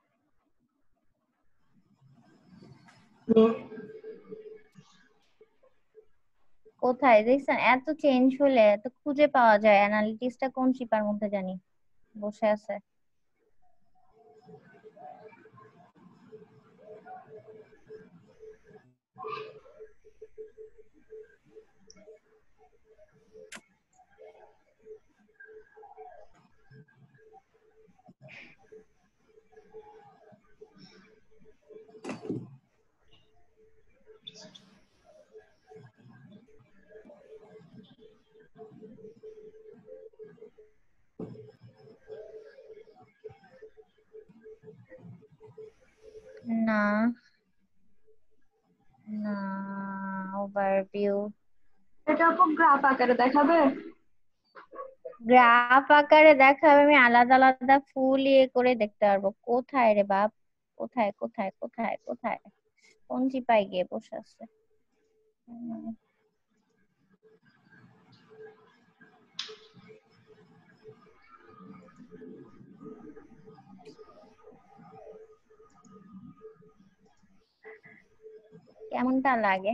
কোথায় দেখছেন এত চেঞ্জ হলে এত খুঁজে পাওয়া যায়? অ্যানালিটিক্সটা কোন চিপার মধ্যে জানি বসে আছে। না না, ওভারভিউ। এটা আপু গ্রাফ আকারে দেখাবে? গ্রাফ আকারে দেখাবে, আমি আলাদা আলাদা ফুল ইয়ে করে দেখতে পারবো। কোথায় রে বাপ, কোথায় কোথায় কোথায় কোথায়, কোন চিপায় গিয়ে বসে আছে? কেমনটা লাগে?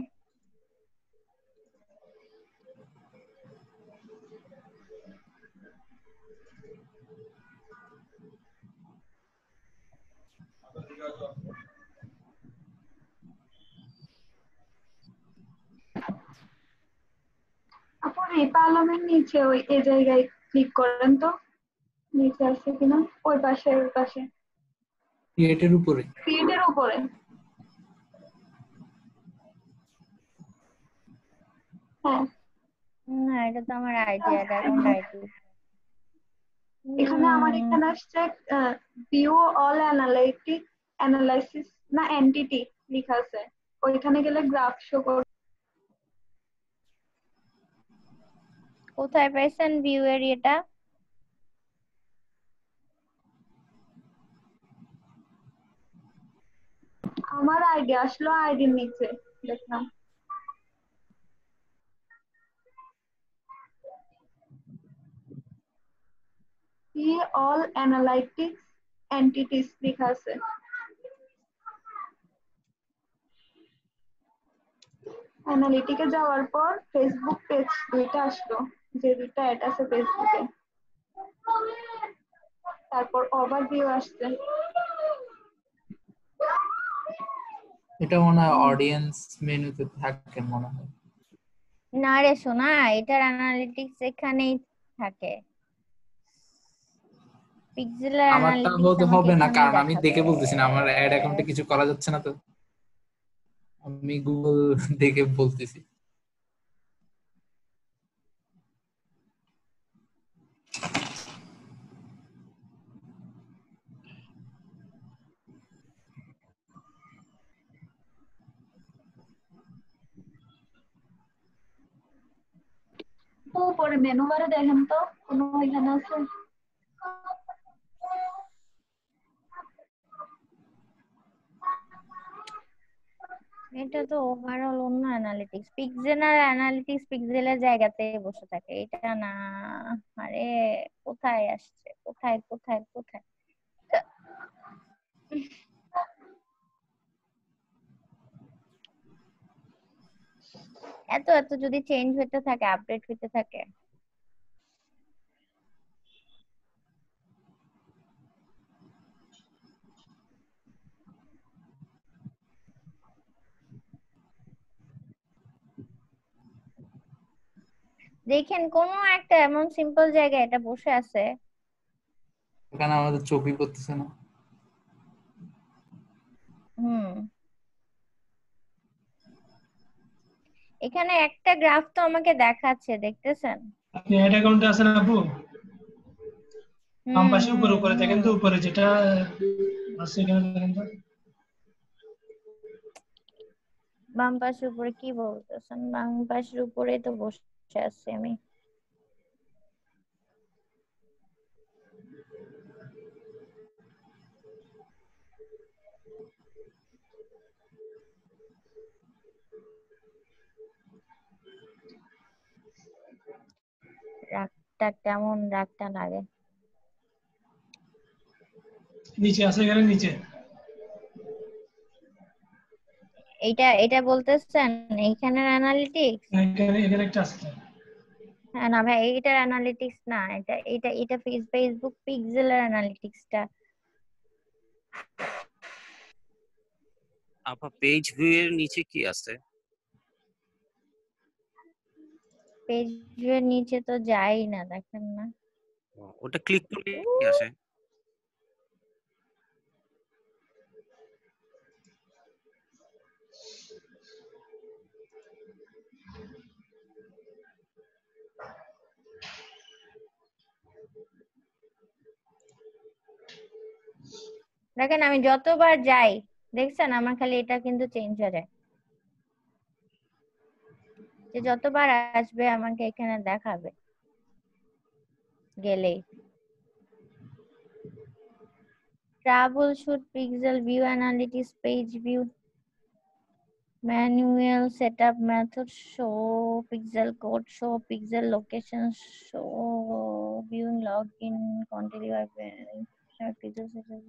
আপু রিপা আলমের নিচে ওই এই জায়গায় ক্লিক করেন তো, নিচে আছে কিনা, ওই পাশে ওই পাশে ক্রিয়েটের উপরে। ক্রিয়েটের উপরে। হ্যাঁ, না এটা তো আমার আইডিয়া, ডায়মন্ড আইডি। এখানে আমার এখানে আসছে ভিউ অল অ্যানালাইসিস না এন্টিটি লেখা আছে, ওইখানে গেলে গ্রাফ শো করবে। কোথায় পাইছেন ভিউ এর এটা? আমার আইডি আসলো, আইডির নিচে দেখলাম see all analytics entities লেখা আছে। অ্যানালিটিকে যাওয়ার পর ফেসবুক পেজ দুইটা আসলো, যে দুইটা অ্যাড আছে ফেসবুকে, তারপর ওভারভিউ আসছে। এটা মনে হয় অডিয়েন্স মেনুতে থাকে মনে হয়। না রে সোনা, এটার অ্যানালিটিক্স এখানেই থাকে। পিক্সেলের আমারটা অ্যানালিটিক্স আমাকে হবে না, এখানেই কারণ আমি দেখাবে। দেখে বলতেছি না, আমার অ্যাড অ্যাকাউন্টে কিছু করা যাচ্ছে না তো, আমি গুগল দেখে বলতেছি। উপরে মেনু বারে দেখেন তো কোনো এখানে আছে? এটা এটা তো ওভারঅল অন্য অ্যানালিটিক্স। পিক্সেলের অ্যানালিটিক্স পিক্সেলের জায়গাতে বসে থাকে, এটা না। আরে কোথায় আসছে, কোথায় কোথায় কোথায়? এত এত যদি চেঞ্জ হতে থাকে, আপডেট হতে থাকে। দেখেন কোন একটা এমন সিম্পল জায়গায় এটা বসে আছে। এখানে আমাদের চোখই করতেছে না। হুম, এখানে একটা গ্রাফ তো আমাকে দেখাচ্ছে, দেখতেছেন? আপনি অ্যাড অ্যাকাউন্টে আছেন আপু? বাম হুম পাশে হুম উপরে উপরে দেখেন হুম। তো, উপরে যেটা আছে এখানে দেখেন তো। বাম পাশের উপরে কি বলতেছেন? বাম পাশের উপরে তো বসে আছি আমি। রাগটা কেমন, রাগটা লাগে। নিচে আছে, এখানে নিচে। এটা এটা বলতেছেন এইখানের অ্যানালিটিক্স? এখানে এখানে একটা আছে। হ্যাঁ না ভাই, এইটার অ্যানালিটিক্স না, এটা এটা এটা ফেসবুক পিক্সেলের অ্যানালিটিক্সটা। আপা পেজ ভিউ এর নিচে কি আছে? পেজের নিচে তো যাই না, দেখেন না। ওটা ক্লিক করলে কি আসে? দেখেন আমি যতবার যাই, দেখছেন আমার খালি এটা কিন্তু চেঞ্জ হয়ে যায়। যে যতবার আসবে আমাকে এখানে দেখাবে গেলেই। Trouble shoot, pixel view analytics, page view, manual setup method, show pixel code, show pixel location, show viewing login, continue pixel setup।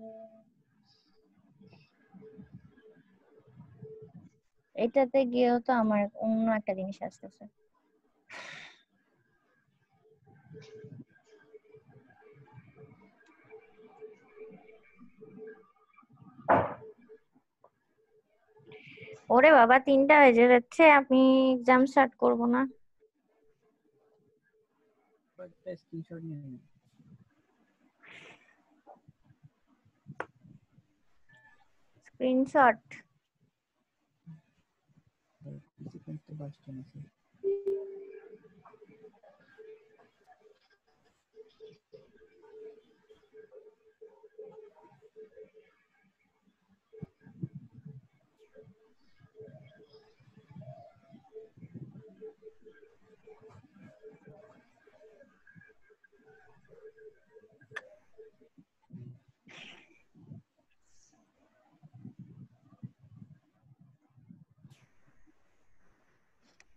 এটাতে গিয়েও তো আমার অন্য একটা জিনিস আসতেছে। ওরে বাবা, 3টা বেজে যাচ্ছে, আমি এক্সাম স্টার্ট করব না। স্ক্রিনশট নিয়ে নিন। স্ক্রিনশট?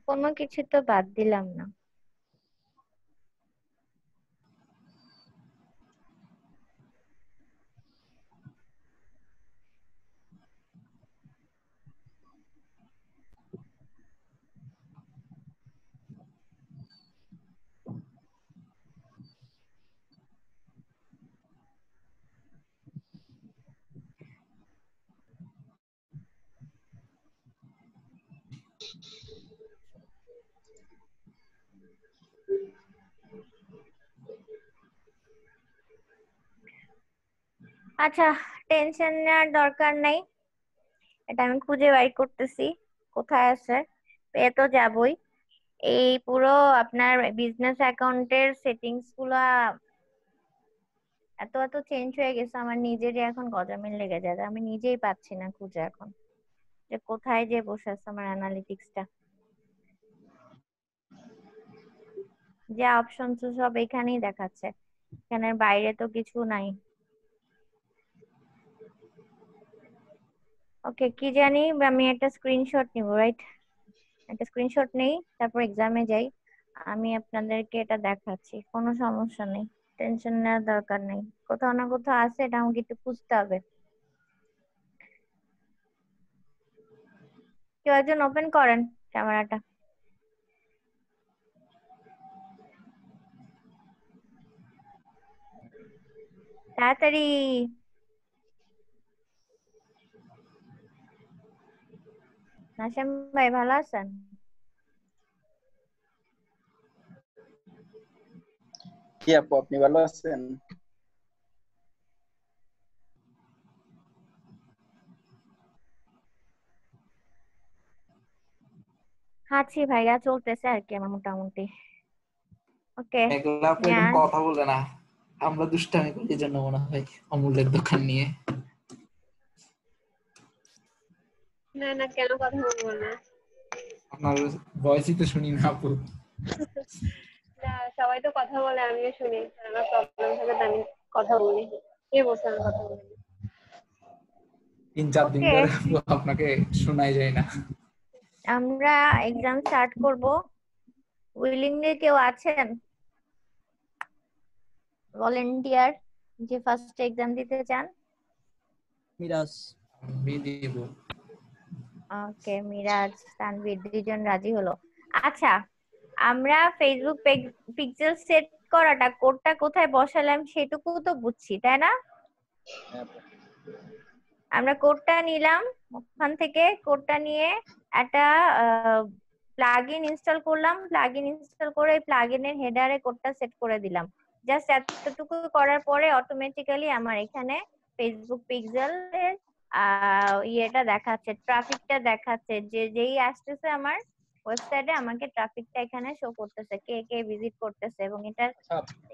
কোনো কিছু তো বাদ দিলাম না। আচ্ছা, টেনশন নেওয়ার দরকার নাই, এটা আমি খুঁজে বাই করতেছি কোথায় আছে। পেয়ে তো যাবই। এই পুরো আপনার বিজনেস অ্যাকাউন্টের সেটিংস গুলা এত এত চেঞ্জ হয়ে গেছে, আমার নিজেরই এখন গজামিল লেগে যায়, আমি নিজেই পাচ্ছি না খুঁজে এখন যে কোথায় যে বসে আছে আমার অ্যানালিটিক্সটা। যে অপশন সব এখানেই দেখাচ্ছে, এখানের বাইরে তো কিছু নাই। ওকে, কি জানি আমি একটা স্ক্রিনশট নিব, রাইট? একটা স্ক্রিনশট নেই, তারপর এক্সামে যাই। আমি আপনাদেরকে এটা দেখাচ্ছি, কোনো সমস্যা নেই, টেনশন নেওয়ার দরকার নেই। কোথাও না কোথাও আছে, এটা আমাকে একটু খুঁজতে হবে। কেউ একজন ওপেন করেন ক্যামেরাটা। তাড়াতাড়ি। নাসিম ভাই ভালো আছেন? কি আপু, আপনি ভালো আছেন? আছি ভাইয়া, চলতেছে আর কি আমার মোটামুটি। ওকে। মেঘলা আপু এখন নেন। কথা বলে না, আমরা দুষ্টামি করি এই জন্য মনে হয়, অমূল্যের দোকান নিয়ে। না না, কেন কথা বলবো না? আপনার ভয়েসই তো শুনি না আপু। না, সবাই তো কথা বলে, আমিও শুনি। আমার প্রবলেম থাকে তো আমি কথা বলি। কে বলছে আমি কথা বলি? 3-4 দিন ওকে, ধরে আপু আপনাকে শোনাই যায় না। আমরা এক্সাম স্টার্ট করব। উইলিংলি কেউ আছেন ভলেন্টিয়ার যে ফার্স্ট এক্সাম দিতে চান? মিরাজ। আমি দিব। ওকে, মিরাজ তানভীর দুইজন রাজি হলো। আচ্ছা, আমরা ফেসবুক পিক্সেল সেট করাটা কোডটা কোথায় বসালাম সেটুকু তো বুঝছি, তাই না? আমরা কোডটা নিলাম, ওখান থেকে কোডটা নিয়ে একটা প্লাগইন ইনস্টল করলাম। প্লাগইন ইনস্টল করে এই প্লাগইনের হেডারে কোডটা সেট করে দিলাম। জাস্ট এতটুকু করার পরে অটোমেটিক্যালি আমার এখানে ফেসবুক পিক্সেলের ইয়েটা দেখাচ্ছে, ট্রাফিকটা দেখাচ্ছে, যে যেই আসতেছে আমার ওয়েবসাইটে আমাকে ট্রাফিকটা এখানে শো করতেছে, কে কে ভিজিট করতেছে, এবং এটার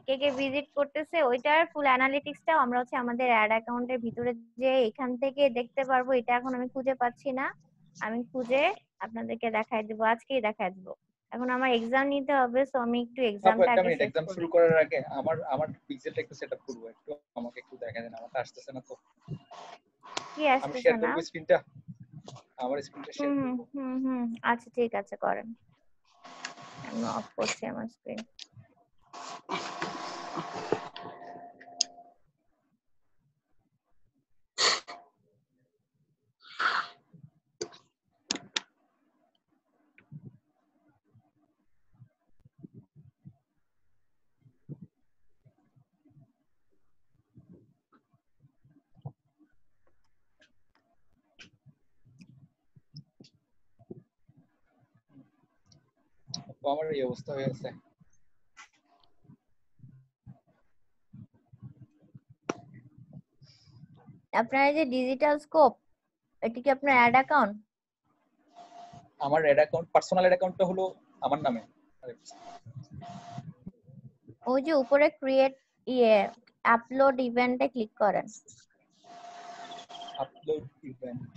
কে কে ভিজিট করতেছে ওইটার ফুল অ্যানালিটিক্সটাও আমরা হচ্ছে আমাদের অ্যাড অ্যাকাউন্টের ভিতরে যে এখান থেকে দেখতে পারবো। এটা এখন আমি খুঁজে পাচ্ছি না, আমি খুঁজে আপনাদেরকে দেখাই দেবো, আজকেই দেখাই দেবো। এখন আমার এক্সাম নিতে হবে, সো আমি একটু আপু এক্সামটা একটা আগে মিনিট, শেষ এক্সাম করি। শুরু করার আগে আমার পিক্সেলটা একটু সেটআপ করব, একটু আমাকে একটু দেখা দেন, আমারটা আসতেছে না তো। কি আমি আসতেছে শেয়ার না? করব স্ক্রিনটা, আমার স্ক্রিনটা শেয়ার হুম করব। হুম হুম, আচ্ছা ঠিক আছে, করেন। আমি অফ করছি আমার স্ক্রিন। আপু আমার এই অবস্থা হয়ে আছে। আপনার এই যে ডিজিটাল স্কোপ, এটা কি আপনার অ্যাড অ্যাকাউন্ট? আমার অ্যাড অ্যাকাউন্ট, পার্সোনাল অ্যাড অ্যাকাউন্টটা হলো আমার নামে। ওই যে উপরে ক্রিয়েট আপলোড ইভেন্টে ক্লিক করেন। আপলোড ইভেন্ট,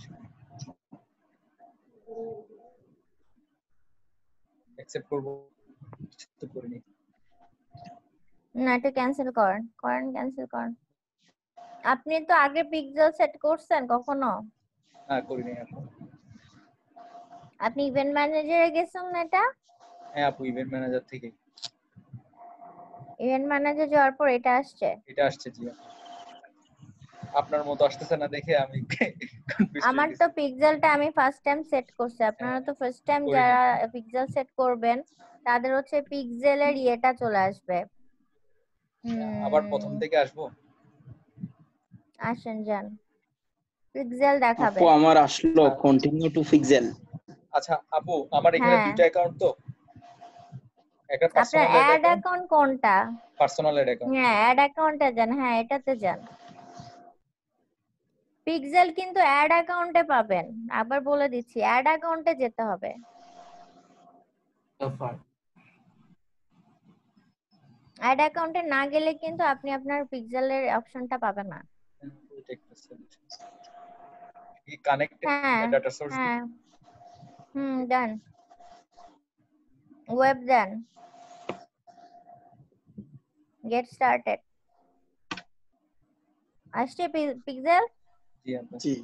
অ্যাকসেপ্ট করব, তো করে নি। না, এটা ক্যান্সেল করেন, ক্যান্সেল করেন। আপনি তো আগে পিক্সেল সেট করছেন কখনো? না, করি নাই আপু। আপনি ইভেন্ট ম্যানেজারে গেছেন না? হ্যাঁ আপু, ইভেন্ট ম্যানেজার থেকে ইভেন্ট ম্যানেজার যাওয়ার পর এটা আসছে। এটা আসছে। জি আপু, আপনার মতো আসতেছে না দেখে আমি কনফিউজ হয়ে আমার গেছি। তো পিক্সেলটা আমি ফার্স্ট টাইম সেট করছি, আপনারা তো ফার্স্ট টাইম করি যারা নাই। পিক্সেল সেট করবেন তাদের হচ্ছে পিক্সেলের ইয়েটা চলে আসবে। আবার প্রথম থেকে আসবো? আসেন, যান, পিক্সেল দেখাবে। আপু আমার আসলো কন্টিনিউ টু পিক্সেল। আচ্ছা আপু, আমার এখানে হ্যাঁ, দুইটা অ্যাকাউন্ট তো, একটা আপনার পার্সোনাল অ্যাড অ্যাকাউন্ট, অ্যাকাউন্ট কোনটা? Personal account. হ্যাঁ, অ্যাড অ্যাকাউন্টে যান, হ্যাঁ এটাতে যান। পিক্সেল কিন্তু অ্যাড অ্যাকাউন্টে পাবেন, আবার বলে দিচ্ছি, অ্যাড অ্যাকাউন্টে যেতে হবে। অ্যাড অ্যাকাউন্টে না গেলে কিন্তু আপনি আপনার পিক্সেলের অপশনটা পাবেন না। কি কানেক্টেড হ্যাঁ ডাটা সোর্স? হ্যাঁ, ডান, ওয়েব দেন, গেট স্টার্টেড। আসছে পিক্সেল? জি আপু। জি।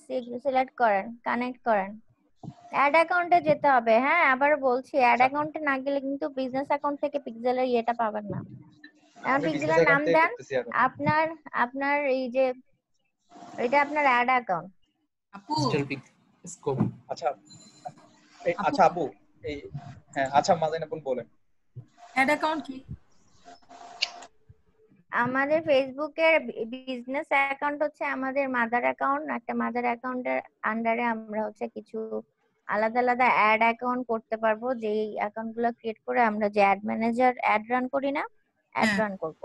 সিলেক্ট করেন, কানেক্ট করেন। অ্যাড অ্যাকাউন্টে যেতে হবে। হ্যাঁ, আবার বলছি অ্যাড অ্যাকাউন্টে না গেলে কিন্তু বিজনেস অ্যাকাউন্ট থেকে পিক্সেলের ইয়েটা পাবেন না। এখন আমি বিজনেস পিক্সেলের নাম অ্যাকাউন্ট থেকে দেন। করতেছি এখন। আপনার এই যে এটা আপনার অ্যাড অ্যাকাউন্ট। আপু স্কোপ। আচ্ছা আচ্ছা আপু এই হ্যাঁ আচ্ছা মাদাইন আপু বলেন অ্যাড অ্যাকাউন্ট কি? আমাদের ফেসবুকের বিজনেস অ্যাকাউন্ট হচ্ছে আমাদের মাদার অ্যাকাউন্ট। একটা মাদার অ্যাকাউন্টের আন্ডারে আমরা হচ্ছে কিছু আলাদা আলাদা অ্যাড অ্যাকাউন্ট করতে পারবো, যেই অ্যাকাউন্টগুলো ক্রিয়েট করে আমরা যে অ্যাড ম্যানেজার অ্যাড রান করি না, অ্যাড রান করব।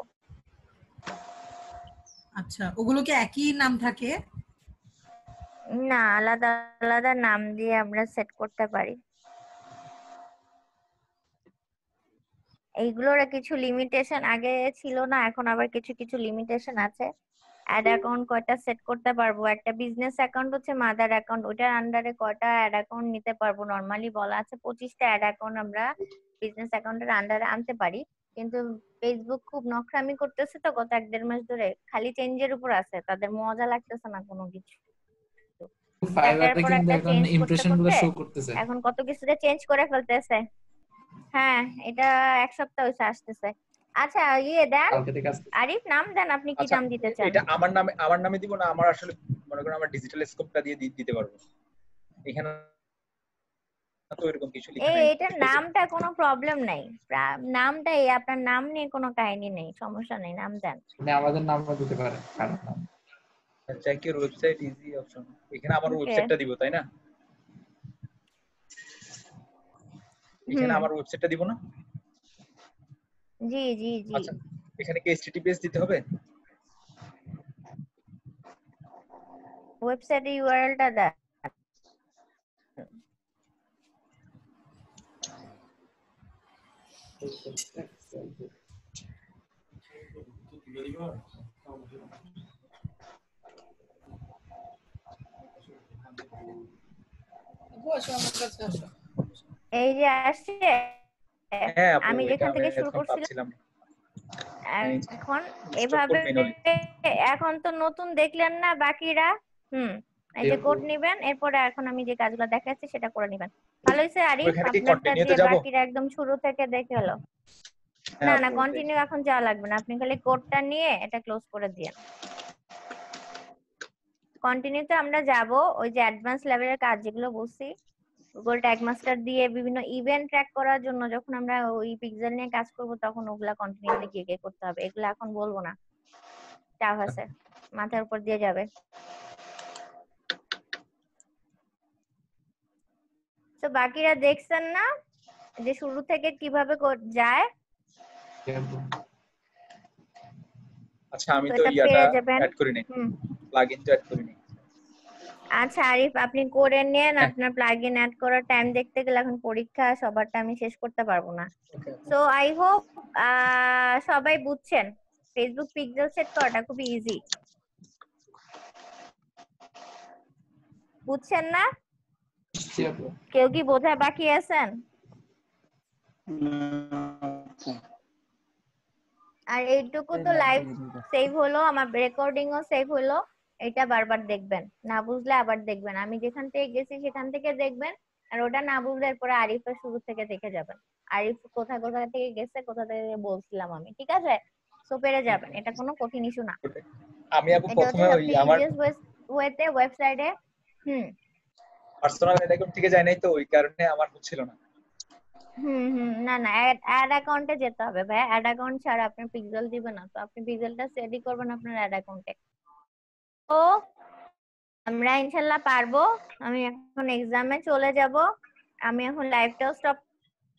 আচ্ছা, ওগুলো কি একই নাম থাকে? না, আলাদা আলাদা নাম দিয়ে আমরা সেট করতে পারি। এইগুলোর কিছু লিমিটেশন আগে ছিল না, এখন আবার কিছু কিছু লিমিটেশন আছে। অ্যাড অ্যাকাউন্ট কয়টা সেট করতে পারবো, একটা বিজনেস অ্যাকাউন্ট হচ্ছে মাদার অ্যাকাউন্ট, ওটার আন্ডারে কয়টা অ্যাড অ্যাকাউন্ট নিতে পারবো। নরমালি বলা আছে 25টা অ্যাড অ্যাকাউন্ট আমরা বিজনেস অ্যাকাউন্টের আন্ডারে আনতে পারি। কিন্তু ফেসবুক খুব নকরামি করতেছে তো গত 1-1.5 মাস ধরে, খালি চেঞ্জের উপর আছে, তাদের মজা লাগতেছে না কোনো কিছু। একটার ফাইবারে পর কিন্তু একটা এখন চেঞ্জ করতে ইমপ্রেশন গুলো করতে শো করতেছে। এখন কত কিছুতে চেঞ্জ করে ফেলতেছে। হ্যাঁ, এটা 1 সপ্তাহ হইছে আসতেছে। আচ্ছা ইয়ে দেন, কালকে থেকে আসতেছে। আরিফ নাম দেন, আপনি কি আচ্ছা নাম দিতে চান? এটা আমার নামে দিব না, আমার আসলে মনে করেন আমার ডিজিটাল স্কোপটা দিয়ে দিতে পারবো। এখানে তো এরকম কিছু লেখা নাই। এটার নামটা কোনো প্রবলেম নাই, নামটাই আপনার নাম নিয়ে কোনো কাহিনী নেই, সমস্যা নেই, নাম দেন। মানে আমাদের নামও দিতে পারেন, কারণ নাম। Check your website easy option, এখানে আমার ওকে। ওয়েবসাইটটা দিব তাই না? এখানে আমার ওয়েবসাইটটা দিব না? জি জি জি। আচ্ছা এখানে কি https দিতে হবে? ওয়েবসাইটের ইউআরএলটা দেন। আপু আসো আমার কাছে আসো। এই যে আসছে, হ্যাঁ আপু আমি এটা যেখান আমি থেকে শুরু এখন করছিলাম পাচ্ছিলাম। এখন স্টপ এভাবে। Code manually. এখন তো নতুন দেখলেন না বাকিরা? এই যে কোড নিবেন, এরপরে এখন আমি যে কাজগুলো দেখাচ্ছি সেটা করে নিবেন। ভালো হয়েছে আরিফ, ওইখানে কি আপনারটা কন্টিনিউতে দিয়ে যাব? বাকিরা একদম শুরু থেকে দেখে হলো। হ্যাঁ না না, আপু কন্টিনিউ এখন যাওয়া লাগবে না, আপনি খালি কোডটা নিয়ে এটা ক্লোজ করে দিয়েন। কন্টিনিউতে আমরা যাব ওই যে অ্যাডভান্স লেভেলের কাজ যেগুলো বলছি, গুগল ট্যাগ মাস্টার দিয়ে বিভিন্ন ইভেন্ট ট্র্যাক করার জন্য যখন আমরা ওই পিক্সেল নিয়ে কাজ করব তখন ওগুলা কন্টিনিউতে গিয়ে গিয়ে করতে হবে। এগুলো এখন বলবো না, চাপ আছে, মাথার উপর দিয়ে যাবে। তো বাকিরা দেখছেন না যে শুরু থেকে কিভাবে যায়? আচ্ছা আমি তো তো এটা ইয়াটা পেরে যাবেন। অ্যাড করি নাই, প্লাগইন তো অ্যাড করি নাই। আচ্ছা আরিফ, আপনি করে নেন। আপনার প্লাগইন অ্যাড করার টাইম দেখতে গেলে এখন পরীক্ষা, সবারটা আমি শেষ করতে পারবো না। সো আই হোপ সবাই বুঝছেন ফেসবুক পিক্সেল সেট করাটা খুবই ইজি। বুঝছেন না? কেউ কি বোঝা বাকি আছেন? আর এইটুকু তো লাইভ সেভ হলো, আমার রেকর্ডিংও সেভ হলো, এটা বারবার দেখবেন, না বুঝলে আবার দেখবেন। আমি যেখান থেকে গেছি সেখান থেকে দেখবেন, আর ওটা না বুঝলে এরপরে আরিফের শুরু থেকে দেখে যাবেন। আরিফ কোথায় কোথা থেকে গেছে, কোথা থেকে বলছিলাম আমি, ঠিক আছে? সো পেরে যাবেন, এটা কোনো কঠিন ইস্যু না। আমি আপু এটা হচ্ছে প্রথমে ওই সবচেয়ে আমার ইজিয়েস্ট ওয়েতে ওয়েবসাইটে। পার্সোনাল অ্যাকাউন্ট থেকে যায় নাই তো ওই কারণে আমার হচ্ছিল না। না না, অ্যাড অ্যাকাউন্টে যেতে হবে ভাই। অ্যাড অ্যাকাউন্ট ছাড়া আপনার পিক্সেল দিবে না, তো আপনি পিক্সেলটা সেটই করবেন আপনার অ্যাড অ্যাকাউন্টে। তো আমরা ইনশাল্লাহ পারবো। আমি এখন এক্সামে চলে যাব। আমি এখন লাইভটাও স্টপ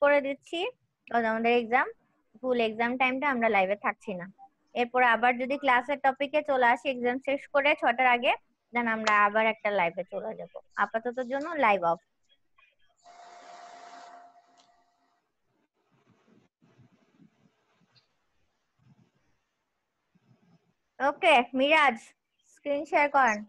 করে দিচ্ছি, কারণ আমাদের এক্সাম, ফুল এক্সাম টাইমটা আমরা লাইভে থাকছি না। এরপর আবার যদি ক্লাসের টপিকে চলে আসি এক্সাম শেষ করে 6টার আগে, দেন আমরা আবার একটা লাইভে চলে যাব। আপাতত জন্য live off. Okay Miraj, screen share করেন।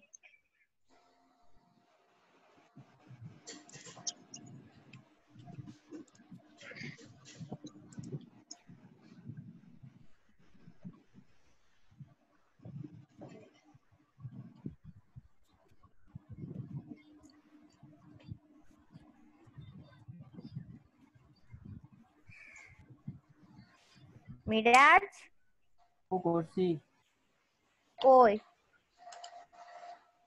মিরাজ ও করছি কই?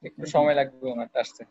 একটু সময় লাগবে ওনারটা আসতে।